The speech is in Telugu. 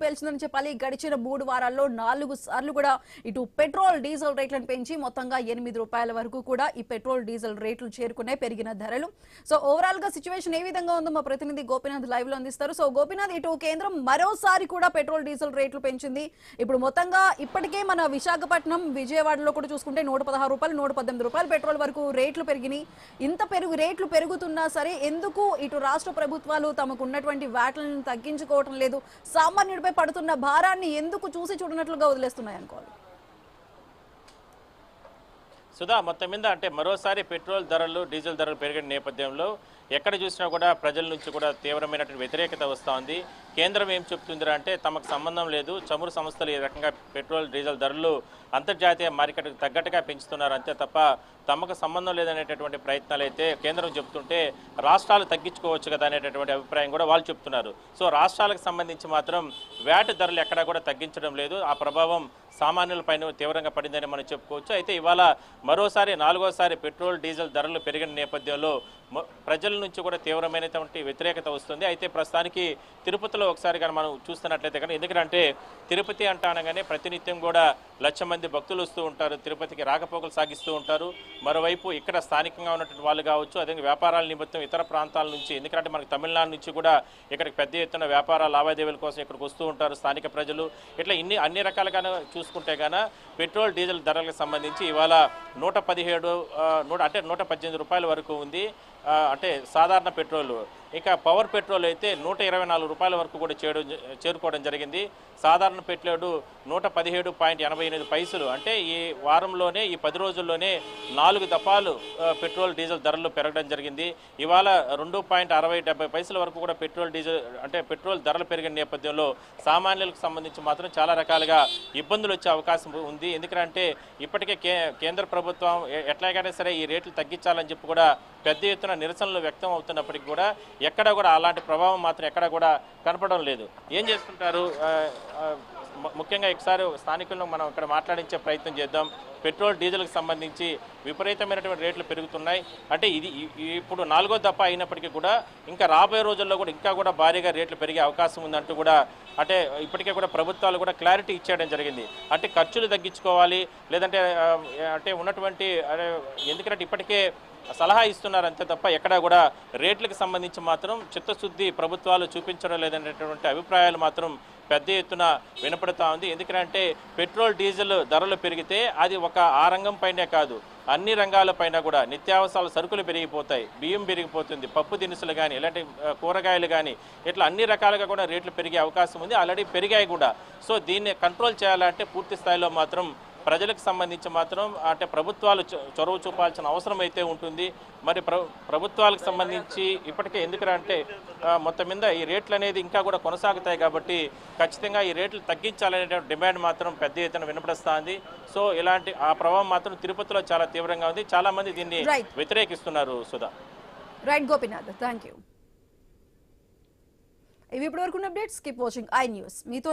పేల్చిందని చెప్పాలి. గడిచిన 3 వారాల్లో 4 సార్లు కూడా ఇటు పెట్రోల్ డీజిల్ రేట్లను పెంచి మొత్తంగా ₹8 వరకు కూడా ఈ పెట్రోల్ డీజిల్ రేట్లు చేరుకునే పెరిగిన ధరలు. సో ఓవరాల్ గా సిచ్యువేషన్ ఏ విధంగా ఉందో మా ప్రతినిధి గోపినాథ్ లైవ్ లో అందిస్తారు. సో గోపినాథ్, ఇటు కేంద్రం మరోసారి కూడా పెట్రోల్ డీజిల్ రేట్లు పెంచింది. ఇప్పుడు మొత్తంగా ఇప్పటికే మన విశాఖపట్నం, విజయవాడలో కూడా చూసుకుంటే ₹116, ₹118 పెట్రోల్ వరకు రేట్లు పెరిగినాయి. ఇంత రేట్లు పెరుగుతున్నా సరే ఎందుకు ఇటు రాష్ట్ర ప్రభుత్వాలు తమకు ఉన్నటువంటి వ్యాట్లను తగ్గించుకోవటం లేదు? సామాన్యుడిపై పడుతున్న భారాన్ని ఎందుకు చూసి చూడనట్లుగా వదిలేస్తున్నాయి అనుకోవాలి? సుధా, మొత్తం మీద అంటే మరోసారి పెట్రోల్ ధరలు, డీజిల్ ధరలు పెరిగిన నేపథ్యంలో ఎక్కడ చూసినా కూడా ప్రజల నుంచి కూడా తీవ్రమైనటువంటి వ్యతిరేకత వస్తూ ఉంది. కేంద్రం ఏం చెప్తుందిరా అంటే తమకు సంబంధం లేదు, చమురు సంస్థలు ఈ రకంగా పెట్రోల్ డీజిల్ ధరలు అంతర్జాతీయ మార్కెట్కి తగ్గట్టుగా పెంచుతున్నారు అంతే తప్ప తమకు సంబంధం లేదనేటటువంటి ప్రయత్నాలు అయితే కేంద్రం చెప్తుంటే రాష్ట్రాలు తగ్గించుకోవచ్చు కదా అనేటటువంటి అభిప్రాయం కూడా వాళ్ళు చెప్తున్నారు. సో రాష్ట్రాలకు సంబంధించి మాత్రం వ్యాట్ ధరలు ఎక్కడా కూడా తగ్గించడం లేదు. ఆ ప్రభావం సామాన్యులపైన తీవ్రంగా పడిందని మనం చెప్పుకోవచ్చు. అయితే ఇవాళ మరోసారి 4వసారి పెట్రోల్ డీజిల్ ధరలు పెరిగిన నేపథ్యంలో ప్రజల నుంచి కూడా తీవ్రమైనటువంటి వ్యతిరేకత వస్తుంది. అయితే ప్రస్తుతానికి తిరుపతిలో ఒకసారి కానీ మనం చూస్తున్నట్లయితే కానీ, ఎందుకంటే తిరుపతి అనగానే ప్రతినిత్యం కూడా 1,00,000 మంది భక్తులు వస్తూ ఉంటారు, తిరుపతికి రాకపోకలు సాగిస్తూ ఉంటారు. మరోవైపు ఇక్కడ స్థానికంగా ఉన్నటువంటి వాళ్ళు కావచ్చు, అదే వ్యాపారాల నిమిత్తం ఇతర ప్రాంతాల నుంచి, ఎందుకంటే మనకి తమిళనాడు నుంచి కూడా ఇక్కడికి పెద్ద ఎత్తున వ్యాపార లావాదేవీల కోసం ఇక్కడికి వస్తూ ఉంటారు స్థానిక ప్రజలు. ఇట్లా అన్ని రకాలుగా చూసుకుంటే గాన పెట్రోల్ డీజిల్ ధరలకు సంబంధించి ఇవాళ ₹118 వరకు ఉంది. అంటే సాధారణ పెట్రోల్. ఇక పవర్ పెట్రోల్ అయితే ₹124 వరకు కూడా చేరుకోవడం జరిగింది. సాధారణ పెట్రోల్ 117.88 అంటే ఈ వారంలోనే, ఈ 10 రోజుల్లోనే 4 దఫాలు పెట్రోల్ డీజిల్ ధరలు పెరగడం జరిగింది. ఇవాళ ₹2.60 వరకు కూడా పెట్రోల్ ధరలు పెరిగిన నేపథ్యంలో సామాన్యులకు సంబంధించి మాత్రం చాలా రకాలుగా ఇబ్బందులు వచ్చే అవకాశం ఉంది. ఎందుకంటే ఇప్పటికే కేంద్ర ప్రభుత్వం ఎట్లాగైనా సరే ఈ రేట్లు తగ్గించాలని చెప్పి కూడా పెద్ద ఎత్తున నిరసనలు వ్యక్తం అవుతున్నప్పటికీ కూడా ఎక్కడ కూడా అలాంటి ప్రభావం మాత్రం ఎక్కడ కూడా కనపడడం లేదు. ఏం చేస్తుంటారు? ముఖ్యంగా ఒకసారి స్థానికులను మనం ఇక్కడ మాట్లాడించే ప్రయత్నం చేద్దాం. పెట్రోల్ డీజిల్కి సంబంధించి విపరీతమైనటువంటి రేట్లు పెరుగుతున్నాయి. అంటే ఇది ఇప్పుడు 4వ దఫ అయినప్పటికీ కూడా ఇంకా రాబోయే రోజుల్లో కూడా ఇంకా కూడా భారీగా రేట్లు పెరిగే అవకాశం ఉందంటూ కూడా అంటే ఇప్పటికే కూడా ప్రభుత్వాలు కూడా క్లారిటీ ఇచ్చేయడం జరిగింది. అంటే ఖర్చులు తగ్గించుకోవాలి, లేదంటే అంటే ఉన్నటువంటి ఎందుకంటే ఇప్పటికే సలహా ఇస్తున్నారు అంతే తప్ప ఎక్కడా కూడా రేట్లకు సంబంధించి మాత్రం చిత్తశుద్ధి ప్రభుత్వాలు చూపించడం లేదనేటువంటి అభిప్రాయాలు మాత్రం పెద్ద ఎత్తున వినపడుతూ ఉంది. ఎందుకంటే పెట్రోల్ డీజిల్ ధరలు పెరిగితే అది ఆ రంగం పైనే కాదు, అన్ని రంగాలపైన కూడా నిత్యావసరాల సరుకులు పెరిగిపోతాయి, బియ్యం పెరిగిపోతుంది, పప్పు దినుసులు కానీ, ఇలాంటి కూరగాయలు కానీ, ఇట్లా అన్ని రకాలుగా కూడా రేట్లు పెరిగే అవకాశం ఉంది. ఆల్రెడీ పెరిగాయి కూడా. సో దీన్ని కంట్రోల్ చేయాలంటే పూర్తి స్థాయిలో మాత్రం ప్రజలకు సంబంధించి మాత్రం అంటే ప్రభుత్వాలు చొరవ చూపాల్సిన అవసరం అయితే ఉంటుంది. మరి ప్రభుత్వాలకు సంబంధించి ఇప్పటికే ఎందుకంటే మొత్తం మీద ఈ రేట్లు అనేది ఇంకా కూడా కొనసాగుతాయి కాబట్టి ఖచ్చితంగా ఈ రేట్లు తగ్గించాలనే డిమాండ్ మాత్రం పెద్ద ఎత్తున వినపడుస్తుంది. సో ఇలాంటి ఆ ప్రభావం మాత్రం తిరుపతిలో చాలా తీవ్రంగా ఉంది. చాలా మంది దీన్ని వ్యతిరేకిస్తున్నారు. Sudha. Right Gopinath, thank you. ఇవి ఇప్పటివరకు updates. Keep watching I News. మీతో